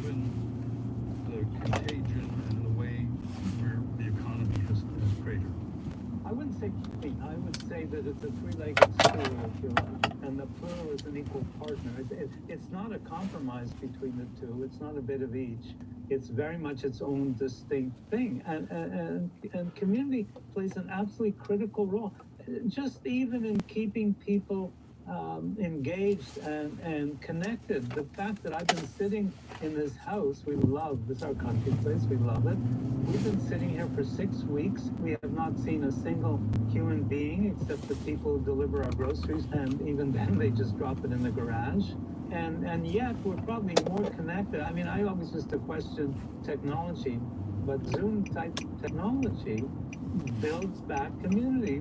given the contagion and the way where the economy has cratered? I wouldn't say complete. I would say that it's a three-legged stool, if you like, and the plural is an equal partner. It's not a compromise between the two. It's not a bit of each. It's very much its own distinct thing, and community plays an absolutely critical role, just even in keeping people engaged and connected. The fact that I've been sitting in this house, we love this, our country place, we love it. We've been sitting here for 6 weeks. We have not seen a single human being except the people who deliver our groceries, and even then they just drop it in the garage. And yet we're probably more connected. I mean, I always used to question technology, but Zoom type technology builds back community.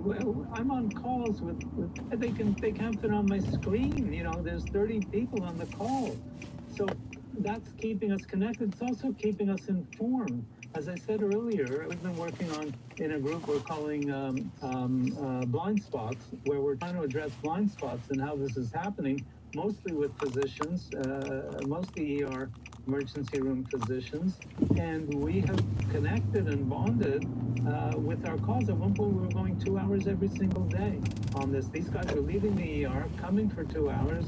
I'm on calls with they can't fit on my screen. You know, there's 30 people on the call, so that's keeping us connected. It's also keeping us informed. As I said earlier, we've been working on, in a group we're calling blind spots, where we're trying to address blind spots and how this is happening, mostly with physicians, mostly ER emergency room physicians, and we have connected and bonded with our calls. At one point we were going 2 hours every single day on this. These guys were leaving the ER, coming for 2 hours,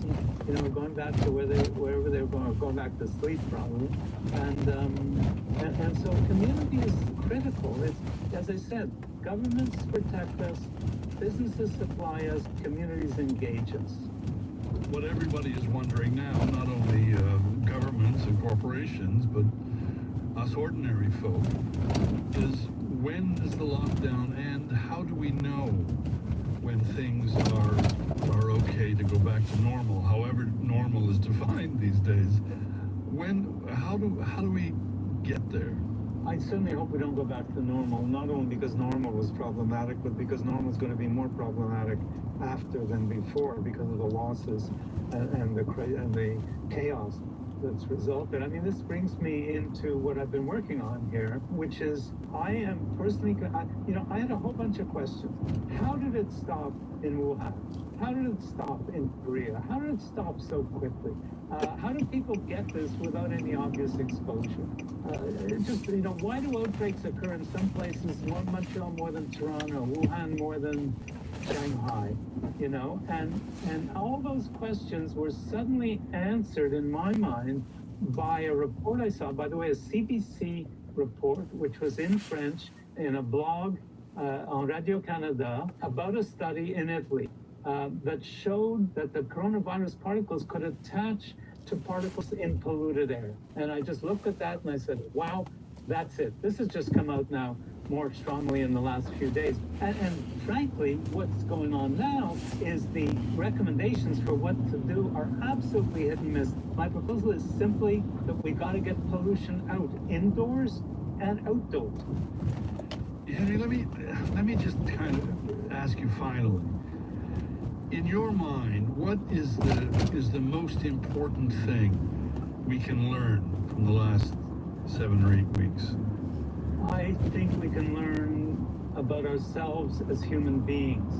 and going back to wherever they were going, or going back to sleep probably. And so community is critical. It's, as I said, governments protect us, businesses supply us, communities engage us. What everybody is wondering now, not only governments and corporations, but us ordinary folk, is when is the lockdown and how do we know when things are okay to go back to normal, however normal is defined these days? How do we get there? I certainly hope we don't go back to normal, not only because normal was problematic, but because normal is going to be more problematic after than before because of the losses and the chaos that's resulted. I mean, this brings me into what I've been working on here, which is I am personally, I had a whole bunch of questions. How did it stop in Wuhan? How did it stop in Korea? How did it stop so quickly? How do people get this without any obvious exposure? Why do outbreaks occur in some places, Montreal more than Toronto, Wuhan more than Shanghai, and all those questions were suddenly answered in my mind by a report I saw, by the way, a CBC report, which was in French in a blog on Radio Canada about a study in Italy that showed that the coronavirus particles could attach to particles in polluted air. And I just looked at that and I said, wow, that's it. This has just come out now more strongly in the last few days. And frankly, what's going on now is the recommendations for what to do are absolutely hit and miss. My proposal is simply that we got to get pollution out indoors and outdoors. Henry, let me just kind of ask you finally. In your mind, what is the most important thing we can learn from the last 7 or 8 weeks? I think we can learn about ourselves as human beings.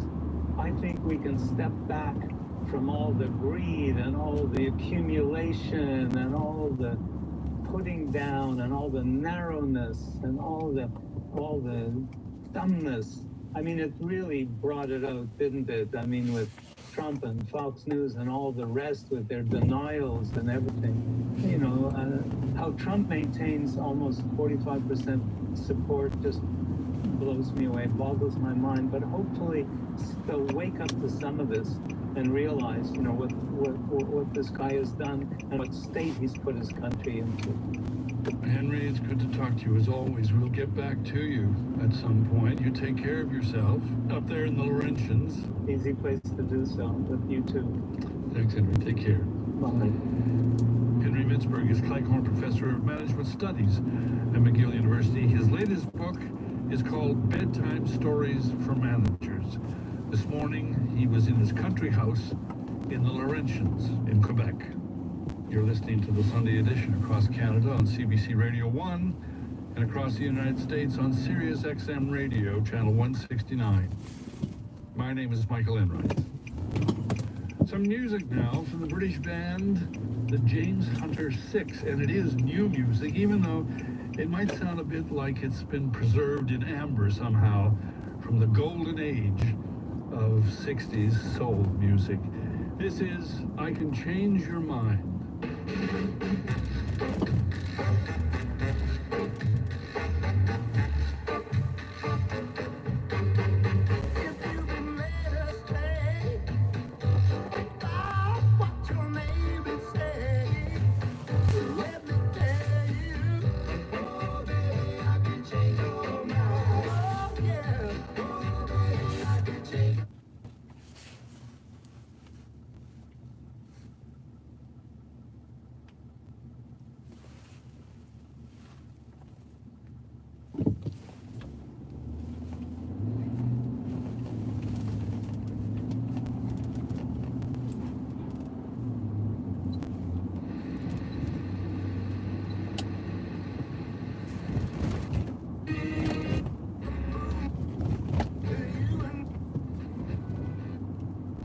I think we can step back from all the greed and all the accumulation and all the putting down and all the narrowness and all the dumbness. I mean, it really brought it out, didn't it? I mean, with Trump and Fox News and all the rest with their denials and everything. How Trump maintains almost 45% support just blows me away, boggles my mind. But hopefully they'll wake up to some of this and realize, what this guy has done and what state he's put his country into. Henry, it's good to talk to you as always. We'll get back to you at some point. You take care of yourself up there in the Laurentians. Easy place to do so, with you too. Thanks, Henry. Take care. Bye. Henry Mintzberg is Cleghorn Professor of Management Studies at McGill University. His latest book is called Bedtime Stories for Managers. This morning, he was in his country house in the Laurentians in Quebec. You're listening to the Sunday edition across Canada on CBC Radio 1 and across the United States on Sirius XM Radio, channel 169. My name is Michael Enright. Some music now from the British band, the James Hunter Six, and it is new music, even though it might sound a bit like it's been preserved in amber somehow from the golden age of 60s soul music. This is I Can Change Your Mind.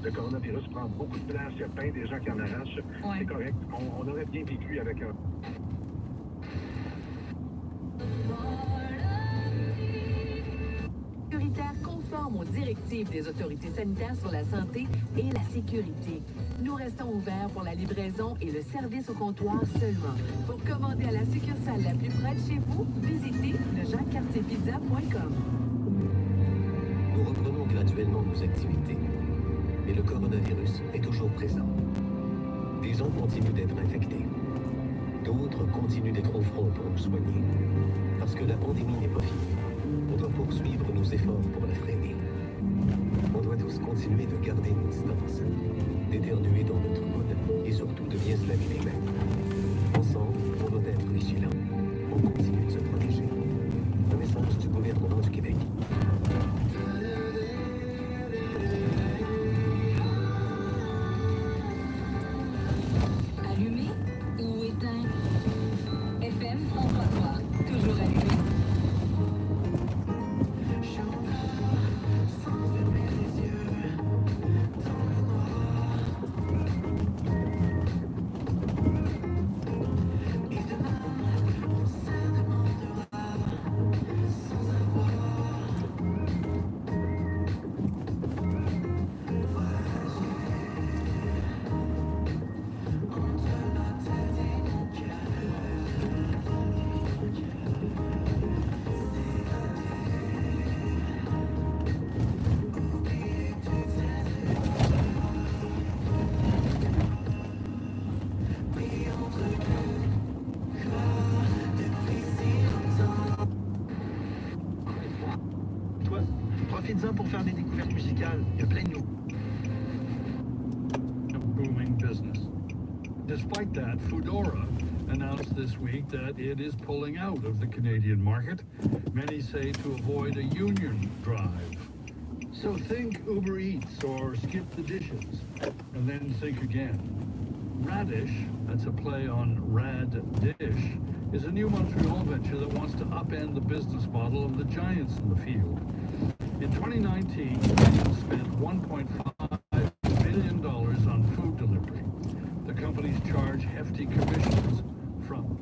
Le coronavirus prend beaucoup de place, il y a bien des gens qui en arrachent. Ouais. C'est correct. On aurait bien vécu avec un... Sécuritaire conforme aux directives des autorités sanitaires sur la santé et la sécurité. Nous restons ouverts pour la livraison et le service au comptoir seulement. Pour commander à la succursale la plus près de chez vous, visitez lejeancartierpizza.com. Nous reprenons graduellement nos activités, mais le coronavirus est toujours présent. Des gens continuent d'être infectés. D'autres continuent d'être au front pour nous soigner. Parce que la pandémie n'est pas finie, on doit poursuivre nos efforts pour la freiner. On doit tous continuer de garder nos distances, d'éternuer dans notre coude et surtout de bien se laver les mains. Ensemble, on doit être vigilants. On continue de se protéger. Un message du gouvernement du Québec. Allumé ou éteint? FM 103.3, toujours allumé. Toi, profites-en pour faire des découvertes musicales. Il y a plein de nous. A booming business. Despite that, Foodora announced this week that it is pulling out of the Canadian market. Many say to avoid a union drive. So think Uber Eats or skip the dishes, and then think again. Radish, that's a play on Rad Dish, is a new Montreal venture that wants to upend the business model of the giants in the field. In 2019, they spent $1.5 billion on food delivery. The companies charge hefty commissions from.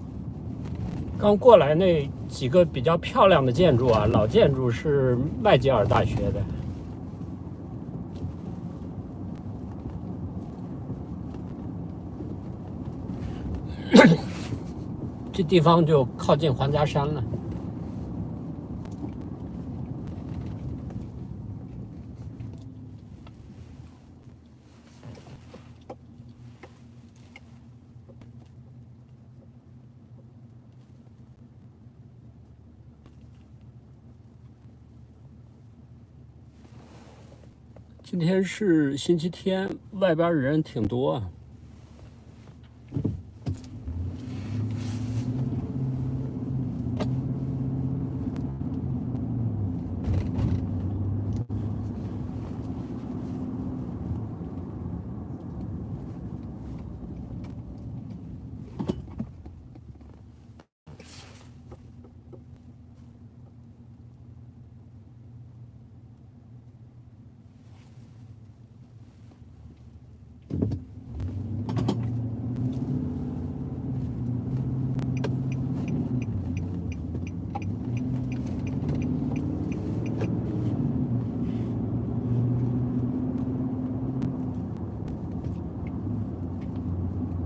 刚过来那几个比较漂亮的建筑啊，老建筑是麦吉尔大学的。这地方就靠近皇家山了。今天是星期天，外边人挺多啊。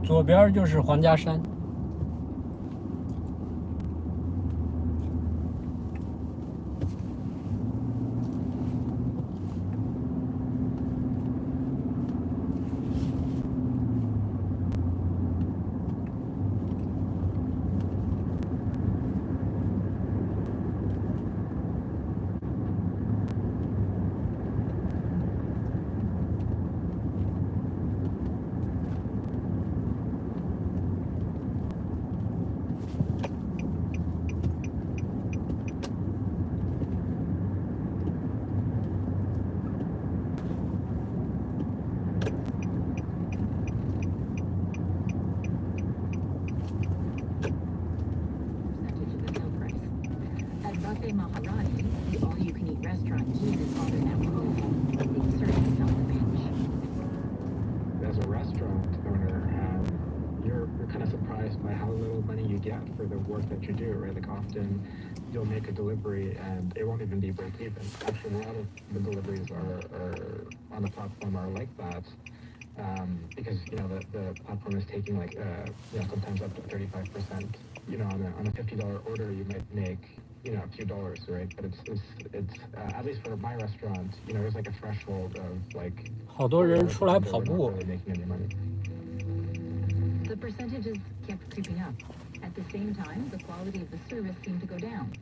左边就是皇家山。Buffet Maharani, the all-you-can-eat restaurant Gene and father now own, they certainly felt the pinch. As a restaurant owner, you're kind of surprised by how little money you get for the work that you do, right? Like often you'll make a delivery and it won't even be break even. Actually, a lot of the deliveries are on the platform are like that. Because the platform is taking like sometimes up to 35%. On a $50 order you might make a few dollars, right? But it's at least for my restaurant, there's like a threshold of like 好多人出来跑 we're 步 not really making any money. The percentages kept creeping up. At the same time, the quality of the service seemed to go down.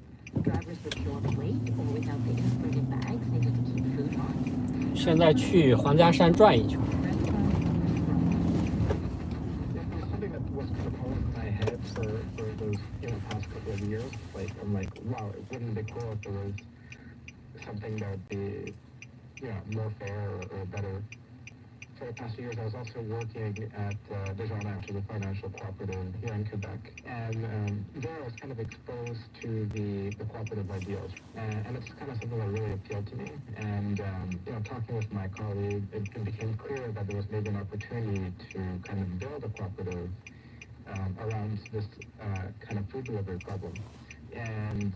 Drivers would show up late or without the insulated bags needed to keep food hot. 现在去皇家山转一圈。 Something that was kind of going in my head for those past couple of years. Like I'm like, wow, it wouldn't be cool if there was something that would be more fair or better. For the past few years, I was also working at Desjardins, which is a financial cooperative here in Quebec, and there I was kind of exposed to the cooperative ideals, and it's kind of something that really appealed to me. And talking with my colleague, it became clear that there was maybe an opportunity to kind of build a cooperative around this kind of food delivery problem. And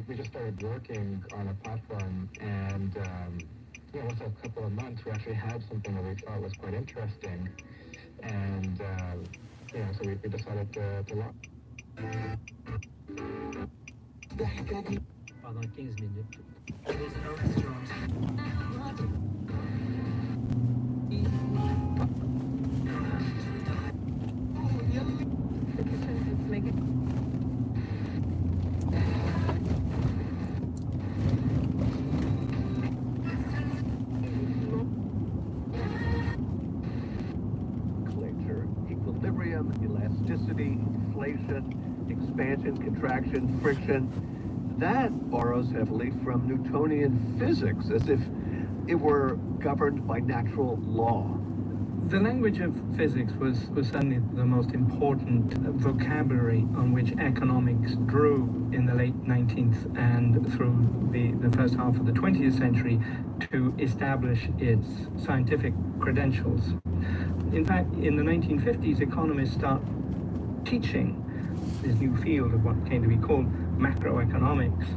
we just started working on a platform, and within a couple of months, we actually had something that we thought was quite interesting, and so we decided to launch. Pendant 15 minutes. It is a restaurant. Make it. Equilibrium, elasticity, inflation, expansion, contraction, friction. That borrows heavily from Newtonian physics, as if it were governed by natural law. The language of physics was certainly the most important vocabulary on which economics drew in the late 19th and through the first half of the 20th century to establish its scientific credentials. In fact, in the 1950s, economists start teaching this new field of what came to be called macroeconomics.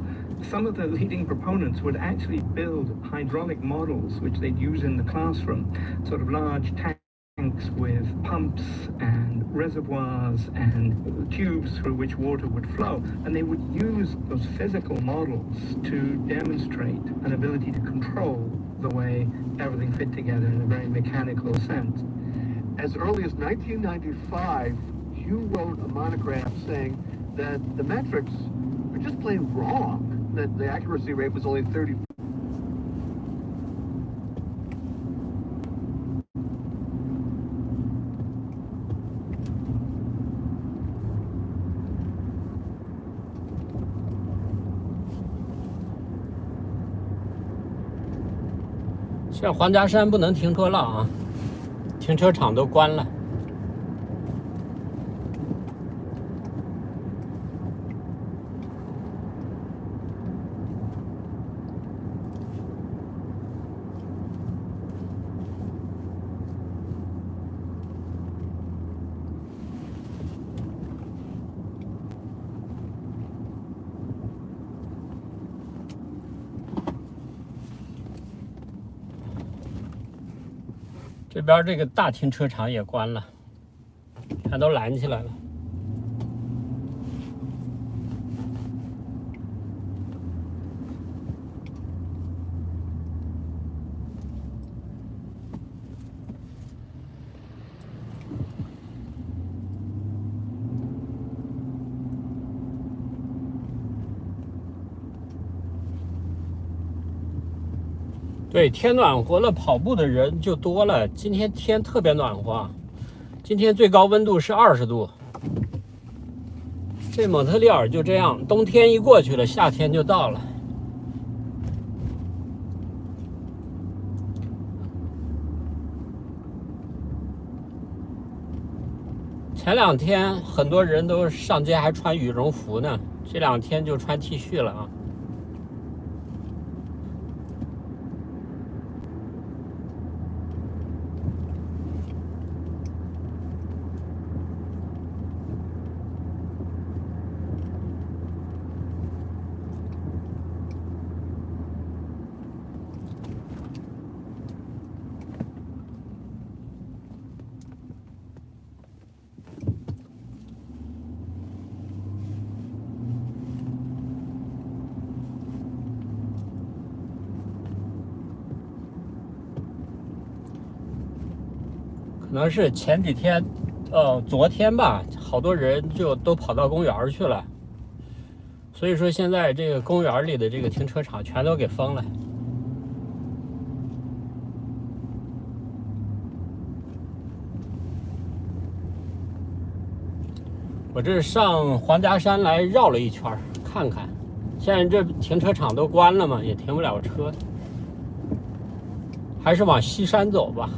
Some of the leading proponents would actually build hydraulic models, which they'd use in the classroom, sort of large tanks with pumps and reservoirs and tubes through which water would flow. And they would use those physical models to demonstrate an ability to control the way everything fit together in a very mechanical sense. As early as 1995, you wrote a monograph saying that the metrics were just plain wrong, that the accuracy rate was only 30%. .现在皇家山不能停车了啊，停车场都关了。这边这个大停车场也关了，全都拦起来了。对，天暖和了，跑步的人就多了。今天天特别暖和，今天最高温度是20度。这蒙特利尔就这样，冬天一过去了，夏天就到了。前2天很多人都上街还穿羽绒服呢，这2天就穿 T 恤了啊。可能是前几天，昨天吧，好多人就都跑到公园去了，所以说现在这个公园里的这个停车场全都给封了。我这上皇家山来绕了一圈看看，现在这停车场都关了嘛，也停不了车，还是往西山走吧。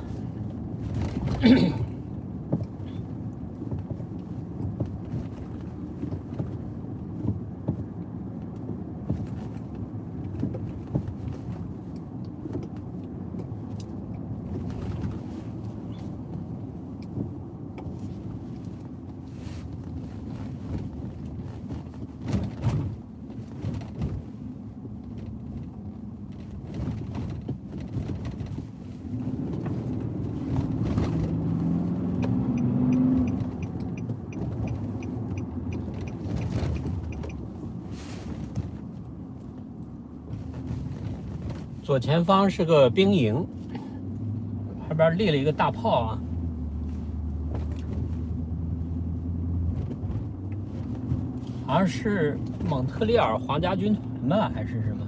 左前方是个兵营，旁边立了一个大炮啊。好像是蒙特利尔皇家军团吧，还是什么？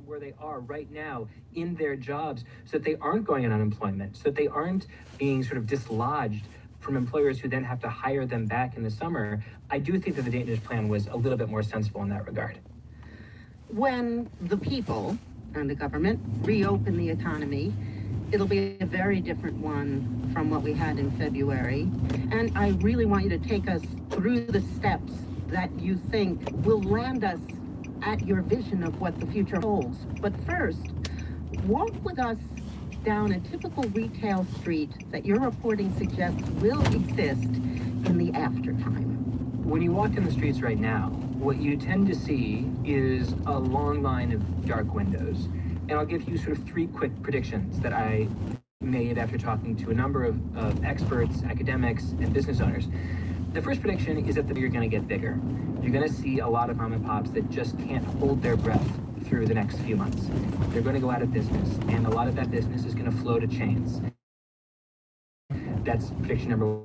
where they are right now in their jobs so that they aren't going on unemployment, so that they aren't being sort of dislodged from employers who then have to hire them back in the summer. I do think that the Danish plan was a little bit more sensible in that regard. When the people and the government reopen the economy, it'll be a very different one from what we had in February. And I really want you to take us through the steps that you think will land us at your vision of what the future holds. But first, walk with us down a typical retail street that your reporting suggests will exist in the aftertime. When you walk in the streets right now, what you tend to see is a long line of dark windows. And I'll give you sort of three quick predictions that I made after talking to a number of experts, academics, and business owners. The first prediction is that you're going to get bigger. You're going to see a lot of mom and pops that just can't hold their breath through the next few months. They're going to go out of business, and a lot of that business is going to flow to chains. That's prediction number one.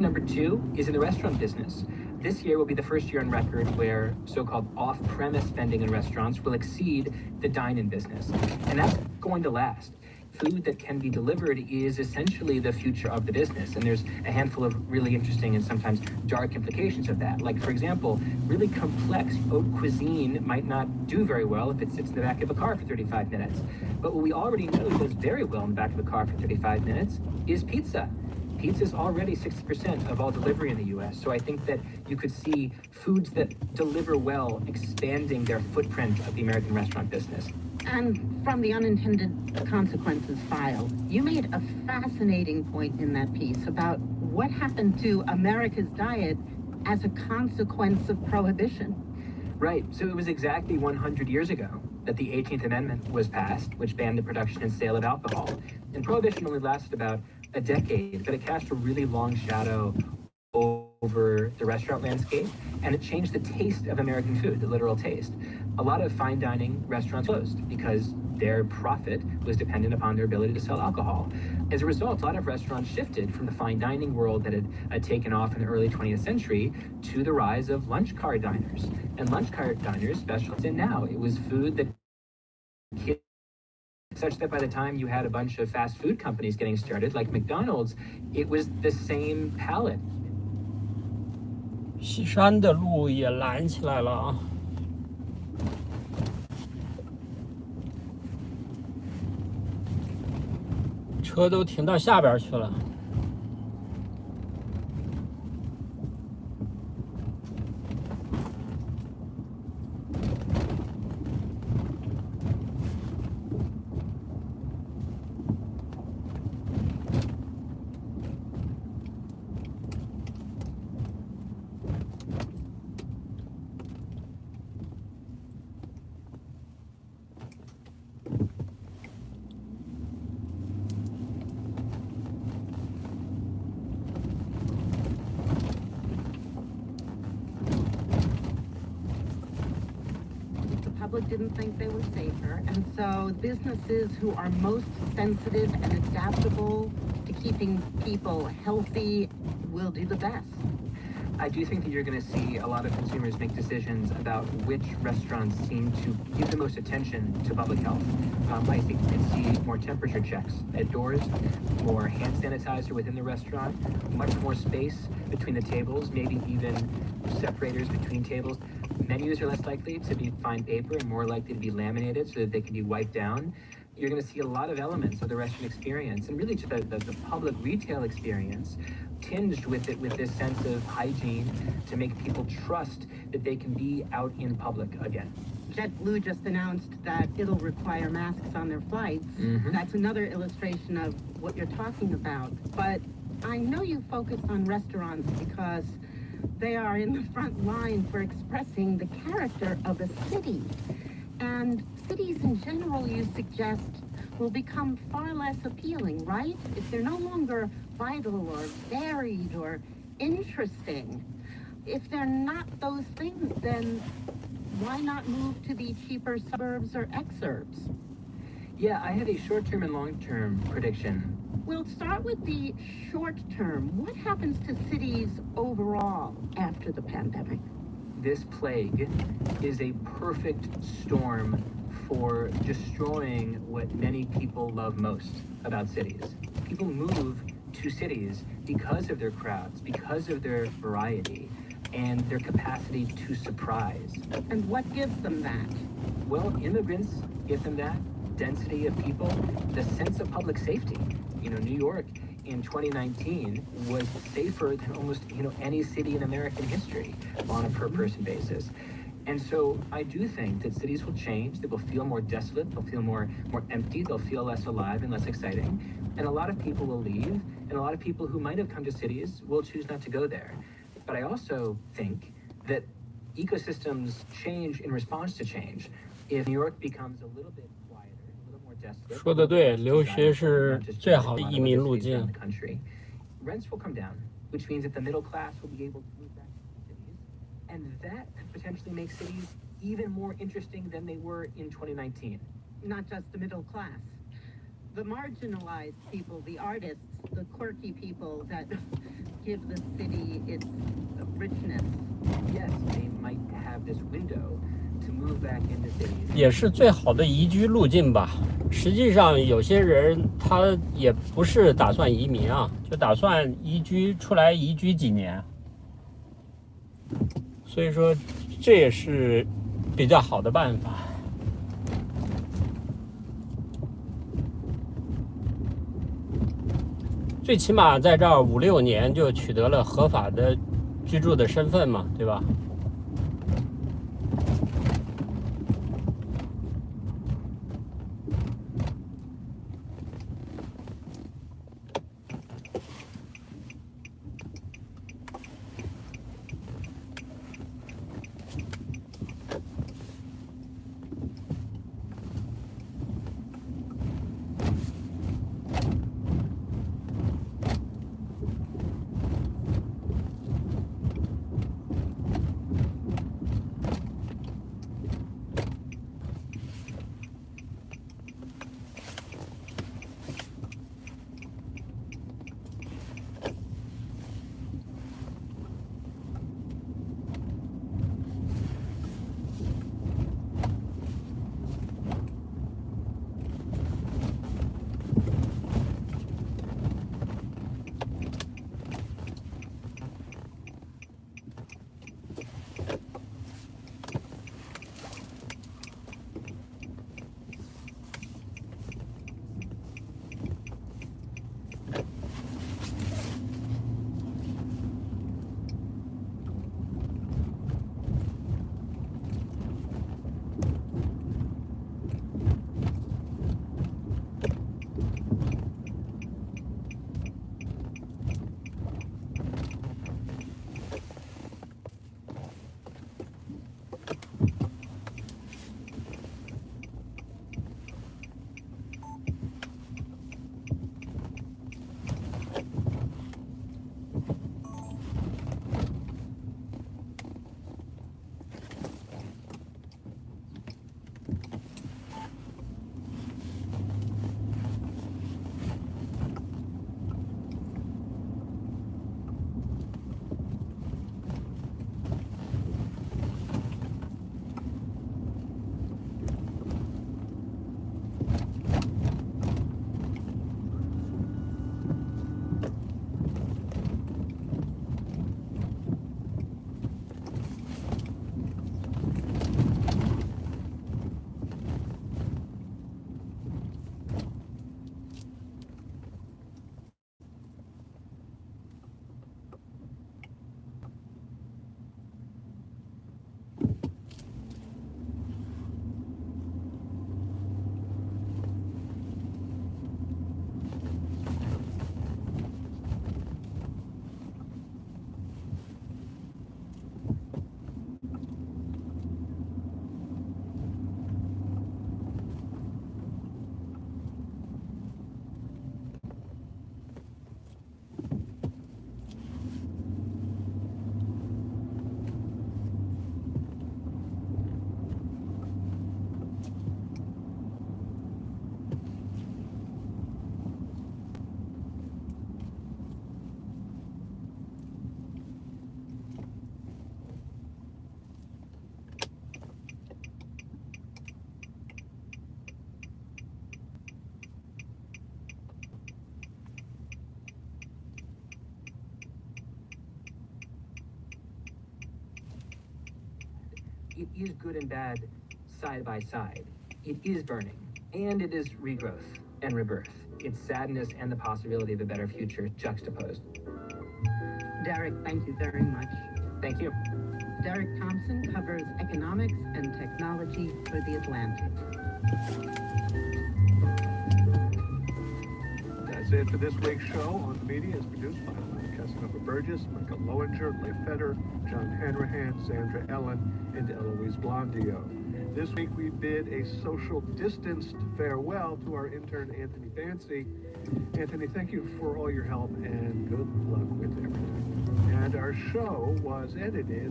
Number two is in the restaurant business. This year will be the first year on record where so-called off-premise spending in restaurants will exceed the dine-in business. And that's going to last. Food that can be delivered is essentially the future of the business. And there's a handful of really interesting and sometimes dark implications of that. Like, for example, really complex haute cuisine might not do very well if it sits in the back of a car for 35 minutes. But what we already know does very well in the back of a car for 35 minutes is pizza. Pizza is already 60% of all delivery in the U.S., so I think that you could see foods that deliver well expanding their footprint of the American restaurant business. And from the unintended consequences file, you made a fascinating point in that piece about what happened to America's diet as a consequence of prohibition. Right, so it was exactly 100 years ago that the 18th Amendment was passed, which banned the production and sale of alcohol. And prohibition only lasted about a decade, but it cast a really long shadow over the restaurant landscape, and it changed the taste of American food, the literal taste. A lot of fine dining restaurants closed because their profit was dependent upon their ability to sell alcohol. As a result, a lot of restaurants shifted from the fine dining world that had taken off in the early 20th century to the rise of lunch car diners. And lunch car diners specialized in now. It was food that kids, such that by the time you had a bunch of fast food companies getting started, like McDonald's, it was the same palate. 西山的路也拦起来了啊！车都停到下边去了。Didn't think they were safer, and so businesses who are most sensitive and adaptable to keeping people healthy will do the best. I do think that you're going to see a lot of consumers make decisions about which restaurants seem to give the most attention to public health. I think you can see more temperature checks at doors, more hand sanitizer within the restaurant, much more space between the tables, maybe even separators between tables. Menus are less likely to be fine paper and more likely to be laminated so that they can be wiped down. You're going to see a lot of elements of the restaurant experience and really just the public retail experience tinged with this sense of hygiene to make people trust that they can be out in public again. JetBlue just announced that it'll require masks on their flights. Mm-hmm. That's another illustration of what you're talking about. But I know you focus on restaurants because they are in the front line for expressing the character of a city. And cities in general, you suggest, will become far less appealing, right? If they're no longer vital or varied or interesting. If they're not those things, then why not move to the cheaper suburbs or exurbs? Yeah, I had a short-term and long-term prediction. We'll start with the short term. What happens to cities overall after the pandemic? This plague is a perfect storm for destroying what many people love most about cities. People move to cities because of their crowds, because of their variety, and their capacity to surprise. And what gives them that? Well, immigrants give them that density of people, the sense of public safety. You know, New York in 2019 was safer than almost, any city in American history on a per person basis. And so I do think that cities will change. They will feel more desolate. They'll feel more empty. They'll feel less alive and less exciting. And a lot of people will leave. And a lot of people who might have come to cities will choose not to go there. But I also think that ecosystems change in response to change. If New York becomes a little bit quieter, a little more desolate, 说得对，留学是最好的移民路径。 rents will come down, which means that the middle class will be able to move back to cities. And that could potentially make cities even more interesting than they were in 2019. Not just the middle class. The marginalized people, the artists, the quirky people that give the city its richness. Yes, they might have this window to move back into cities. 也是最好的宜居路径吧。实际上，有些人他也不是打算移民啊，就打算移居出来移居几年。所以说，这也是比较好的办法。最起码在这儿5、6年就取得了合法的居住的身份嘛，对吧？ it is good and bad side by side. It is burning, and it is regrowth and rebirth. It's sadness and the possibility of a better future juxtaposed. Derek, thank you very much. Thank you. Derek Thompson covers economics and technology for The Atlantic. That's it for this week's show on the media. It's produced by Casanova Burgess, Michael Lowinger, Leif Feder, John Hanrahan, Sandra Ellen, and Eloise Blondio. This week we bid a social distanced farewell to our intern Anthony Bancy. Anthony, thank you for all your help and good luck with everything. And our show was edited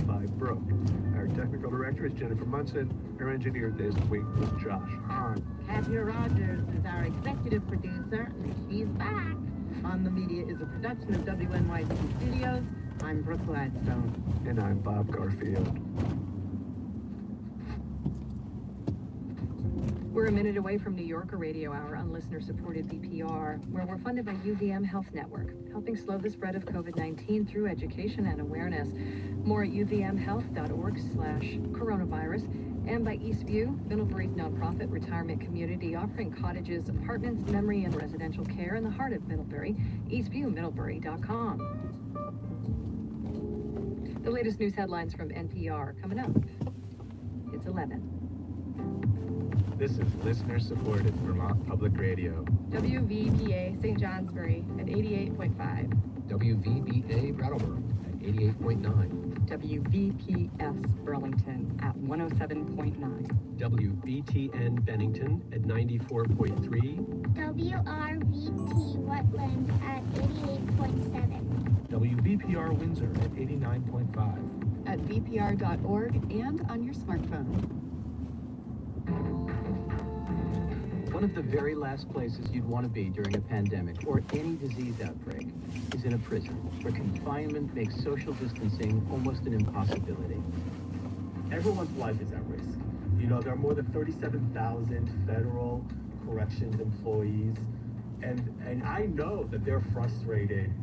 by Brooke. Our technical director is Jennifer Munson. Our engineer this week was Josh Hahn. Katya Rogers is our executive producer, and she's back. On the Media is a production of WNYC Studios. I'm Brooke Gladstone. And I'm Bob Garfield. We're a minute away from New Yorker Radio Hour on listener-supported VPR, where we're funded by UVM Health Network, helping slow the spread of COVID-19 through education and awareness. More at uvmhealth.org/coronavirus, and by Eastview, Middlebury's nonprofit retirement community offering cottages, apartments, memory, and residential care in the heart of Middlebury. EastviewMiddlebury.com. The latest news headlines from NPR coming up. It's 11. This is listener-supported Vermont Public Radio. WVPA St. Johnsbury at 88.5. WVBA Brattleboro at 88.9. WVPS Burlington at 107.9. WBTN Bennington at 94.3. WRVT Rutland at 88.7. WVPR Windsor at 89.5. At vpr.org and on your smartphone. One of the very last places you'd want to be during a pandemic or any disease outbreak is in a prison, where confinement makes social distancing almost an impossibility. Everyone's life is at risk. You know, there are more than 37,000 federal corrections employees, and I know that they're frustrated.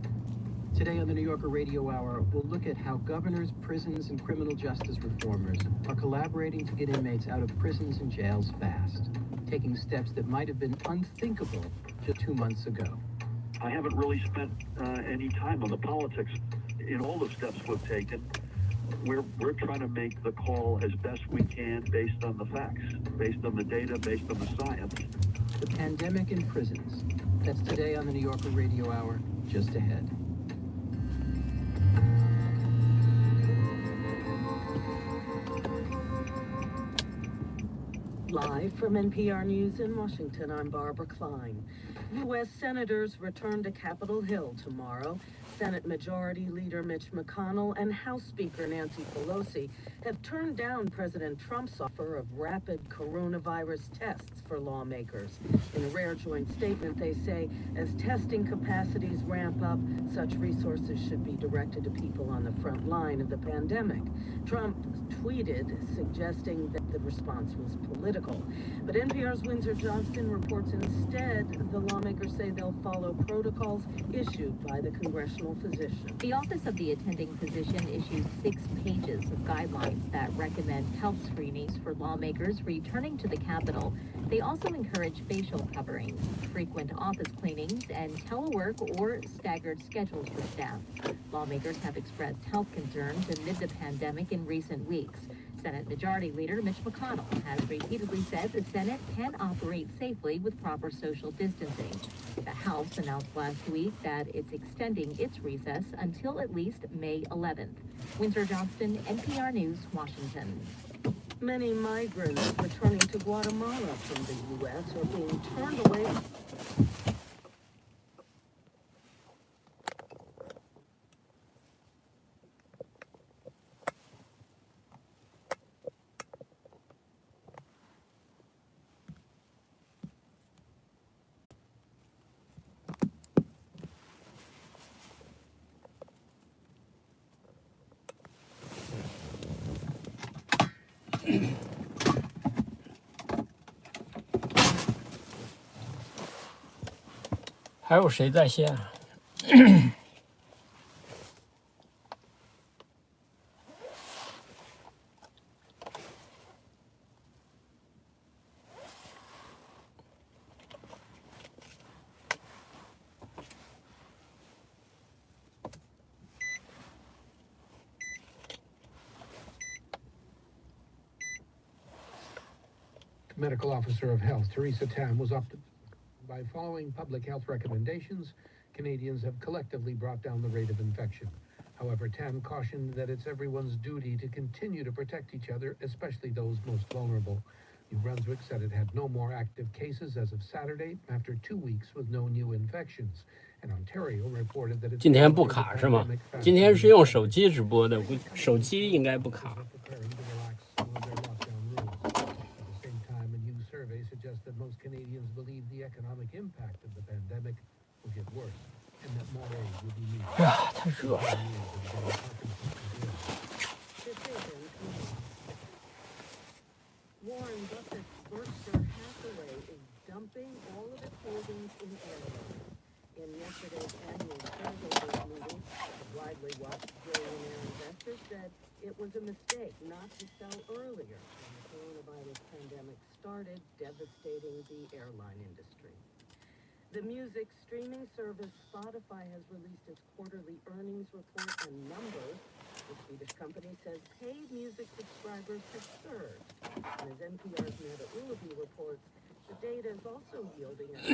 Today on the New Yorker Radio Hour, we'll look at how governors, prisons, and criminal justice reformers are collaborating to get inmates out of prisons and jails fast, taking steps that might have been unthinkable just 2 months ago. I haven't really spent any time on the politics in all the steps we've taken. We're trying to make the call as best we can based on the facts, based on the data, based on the science. The pandemic in prisons. That's today on the New Yorker Radio Hour, just ahead. Live from NPR News in Washington, I'm Barbara Klein. U.S. senators return to Capitol Hill tomorrow. Senate Majority Leader Mitch McConnell and House Speaker Nancy Pelosi have turned down President Trump's offer of rapid coronavirus tests for lawmakers. In a rare joint statement, they say, as testing capacities ramp up, such resources should be directed to people on the front line of the pandemic. Trump tweeted suggesting that the response was political. But NPR's Windsor Johnston reports instead the lawmakers say they'll follow protocols issued by the congressional physician. The Office of the Attending Physician issued 6 pages of guidelines that recommend health screenings for lawmakers returning to the Capitol. They also encourage facial coverings, frequent office cleanings, and telework or staggered schedules for staff. Lawmakers have expressed health concerns amid the pandemic in recent weeks. Senate Majority Leader Mitch McConnell has repeatedly said the Senate can operate safely with proper social distancing. The House announced last week that it's extending its recess until at least May 11th. Windsor Johnston, NPR News, Washington. Many migrants returning to Guatemala from the U.S. are being turned away.还有谁在线？ Medical Officer of Health, Teresa Tam, was optimistic. By following public health recommendations, Canadians have collectively brought down the rate of infection. However, Tam cautioned that it's everyone's duty to continue to protect each other, especially those most vulnerable. New Brunswick said it had no more active cases as of Saturday after 2 weeks with no new infections. And Ontario reported that it's 今天不卡是吗？今天是用手机直播的，手机应该不卡。Survey suggests that most Canadians believe the economic impact of the pandemic will get worse and that more aid will be needed. 哎呀，太热了。Warren Buffett's Berkshire Hathaway is dumping all of its holdings in airlines. In yesterday's annual shareholders meeting, widely watched billionaire investors said it was a mistake not to sell earlier when the coronavirus pandemic started devastating the airline industry. The music streaming service Spotify has released its quarterly earnings report and numbers. The Swedish company says paid music subscribers have surged. And as NPR's Neda Ulaby reports, the data is also yielding us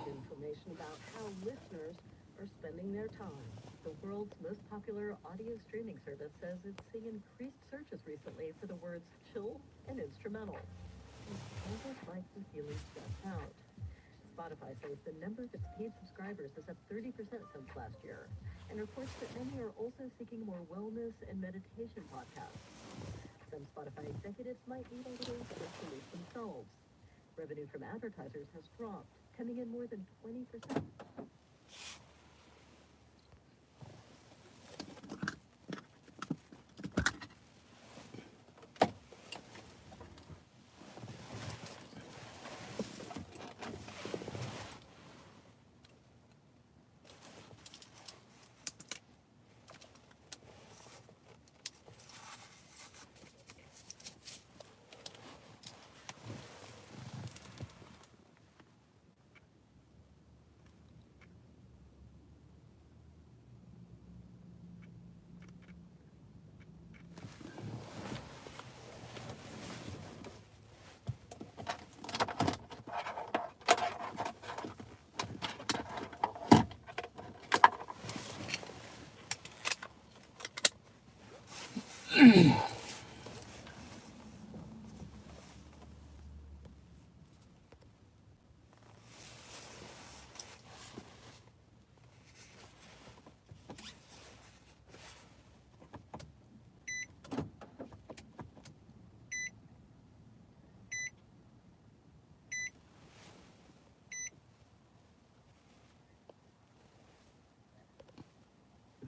information about how listeners are spending their time. The world's most popular audio streaming service says it's seeing increased searches recently for the words chill and instrumental. It's like the feeling stressed out. Spotify says the number of its paid subscribers is up 30% since last year, and reports that many are also seeking more wellness and meditation podcasts. Some Spotify executives might need a little stress relief themselves. Revenue from advertisers has dropped, coming in more than 20%.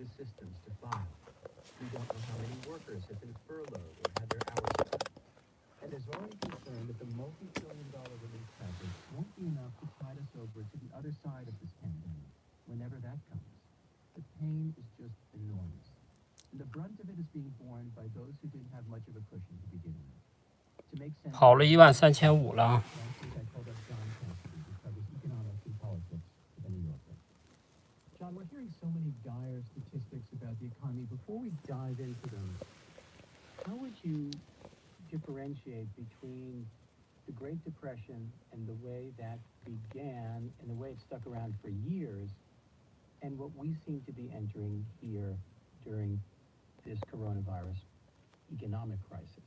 Assistance to file. We don't know how many workers have been furloughed or had their hours cut. And there's already concern that the multi-billion-dollar relief package won't be enough to tide us over to the other side of this pandemic, whenever that comes. The pain is just enormous. And the brunt of it is being borne by those who didn't have much of a cushion to begin with. To make sense, 跑了13500了啊。 last week I called up John Cassidy, who covers economics and politics for the New Yorker. John, we're hearing so many dire statistics about the economy. Before we dive into them, how would you differentiate between the Great Depression and the way that began and the way it stuck around for years and what we seem to be entering here during this coronavirus economic crisis?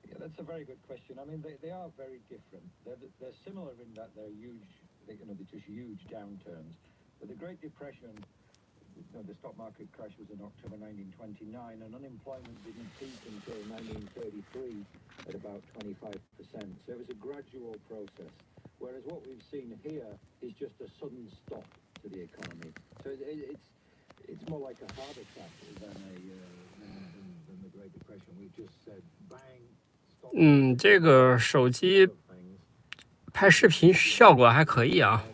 Yeah, that's a very good question. I mean, they are very different. They're similar in that they're huge, they're just huge downturns. But the Great Depression, the stock market crash was in October 1929, and unemployment didn't peak until 1933 at about 25%. So it was a gradual process. Whereas what we've seen here is just a sudden stop to the economy. So it's more like a heart attack than the Great Depression. We just said bang. 这个手机拍视频效果还可以啊。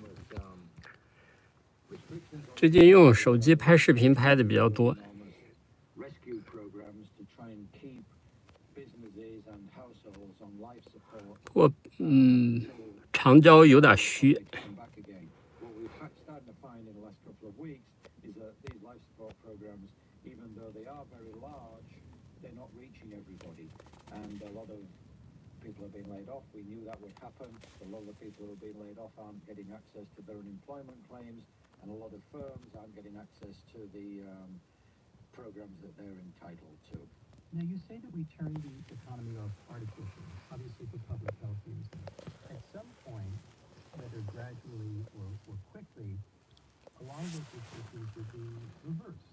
最近用手机拍视频拍的比较多。我长焦有点虚。people are being laid off. We knew that would happen. A lot of the people who are being laid off aren't getting access to their unemployment claims, and a lot of firms aren't getting access to the programs that they're entitled to. Now, you say that we turn the economy off artificially, obviously for public health reasons. At some point, whether gradually or quickly, a lot of those restrictions will be reversed.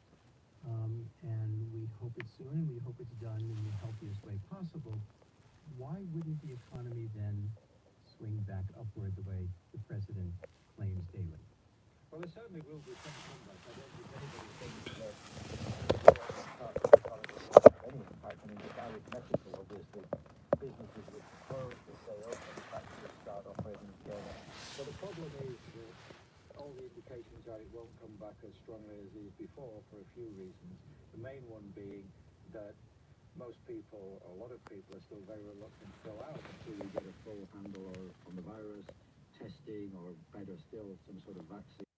And we hope it's soon, and we hope it's done in the healthiest way possible. Why wouldn't the economy then swing back upward the way the president claims daily? Well, there certainly will be some comeback. I don't think anybody thinks that any impact. I mean, the direct message obviously businesses would prefer to stay open, factories start operating again. But the problem is that all the indications are it won't come back as strongly as it is before for a few reasons. The main one being that most people, a lot of people, are still very reluctant to go out until we get a full handle on the virus, testing, or better still, some sort of vaccine.